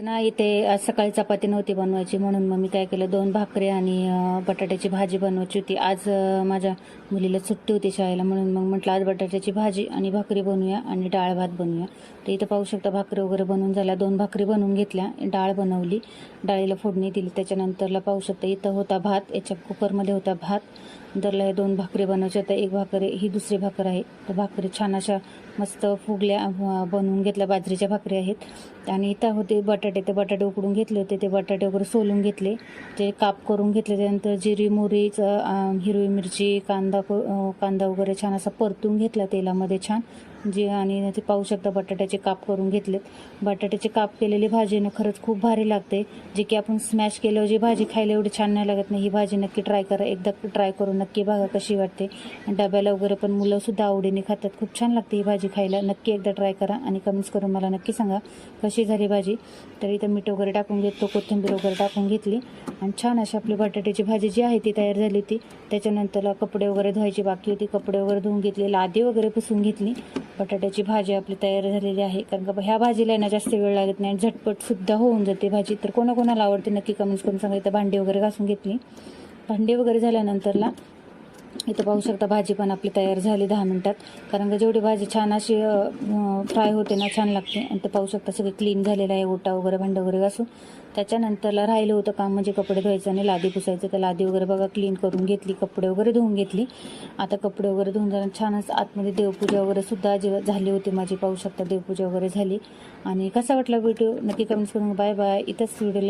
ना इथे आज सकाळी चपाती नव्हती बनवायची म्हणून मग मी काय केलं 2 भाकरी आणि बटाट्याची भाजी बनवायची होती. आज माझ्या मुलीला सुट्टी होती शाळेला म्हणून मग म्हटलं आज बटाट्याची भाजी आणि भाकरी बनवूया आणि डाळ भात बनवूया. तर इथं पाहू शकता भाकरी वगैरे बनवून झाल्या. 2 भाकरी बनवून घेतल्या, डाळ बनवली, डाळीला फोडणी दिली. त्याच्यानंतरला पाहू शकता इथं होता भात, याच्या कुकरमध्ये होता भात. नंतरला हे 2 भाकरी बनवायच्या. तर एक भाकरी ही दुसरी भाकर आहे. तर भाकरी छान अशा मस्त फुगल्या बनवून घेतल्या. बाजरीच्या भाकरी आहेत. आणि इथं होते बटाटे. ते बटाटे उकडून घेतले होते. ते बटाटे वगैरे सोलून घेतले, ते काप करून घेतले. त्यानंतर जिरी मोहरीचं हिरवी मिरची कांदा वगैरे छान असा परतून घेतला तेलामध्ये छान आणि ते पाहू शकता बटाट्याचे काप करून घेतलेत. बटाट्याचे काप केलेली भाजी ना खरंच खूप भारी लागते. जे की आपण स्मॅश केल्यावर जी भाजी खायला एवढी छान नाही लागत नाही. ही भाजी नक्की ट्राय करा, एकदा ट्राय करून नक्की बघा कशी वाटते. डब्याला वगैरे पण मुलंसुद्धा आवडीने खातात. खूप छान लागते ही भाजी खायला. नक्की एकदा ट्राय करा आणि कमेंट्स करून मला नक्की सांगा कशी झाली भाजी. तर इथं मीठ वगैरे टाकून घेतो, कोथिंबीर वगैरे टाकून घेतली आणि छान अशी आपली बटाट्याची भाजी जी आहे ती तयार झाली होती. त्याच्यानंतर कपडे वगैरे धुवायची बाकी होती, कपडे वगैरे धुवून घेतले, लादी वगैरे पुसून घेतली. बटाट्याची भाजी आपली तयार झालेली आहे. कारण का ह्या भाजीला ना जास्त वेळ लागत नाही, झटपटसुद्धा होऊन जाते भाजी. तर कोणाकोणाला आवडते नक्की कमेंट्स करून सांगा. इथं भांडी वगैरे घासून घेतली. भांडी वगैरे झाल्यानंतरला इथं पाहू शकता भाजी पण आपली तयार झाली 10 मिनिटात. कारण का जेवढी भाजी छान अशी फ्राय होते ना छान लागते. आणि ते पाहू शकता सगळं क्लीन झालेलं आहे, ओटा वगैरे भांडं वगैरे घासून. त्याच्यानंतरला राहिलं होतं काम म्हणजे कपडे धुवायचं आणि लादी पुसायचं. तर लादी वगैरे बघा क्लीन करून घेतली, कपडे वगैरे धुवून घेतली. आता कपडे वगैरे धुवून झालं छान असं आतमध्ये देवपूजा वगैरे सुद्धा झाली होती माझी. पाहू शकता देवपूजा वगैरे झाली. आणि कसा वाटला व्हिडिओ नक्की कमेंट्स करून. Bye bye. इथंच व्हिडिओ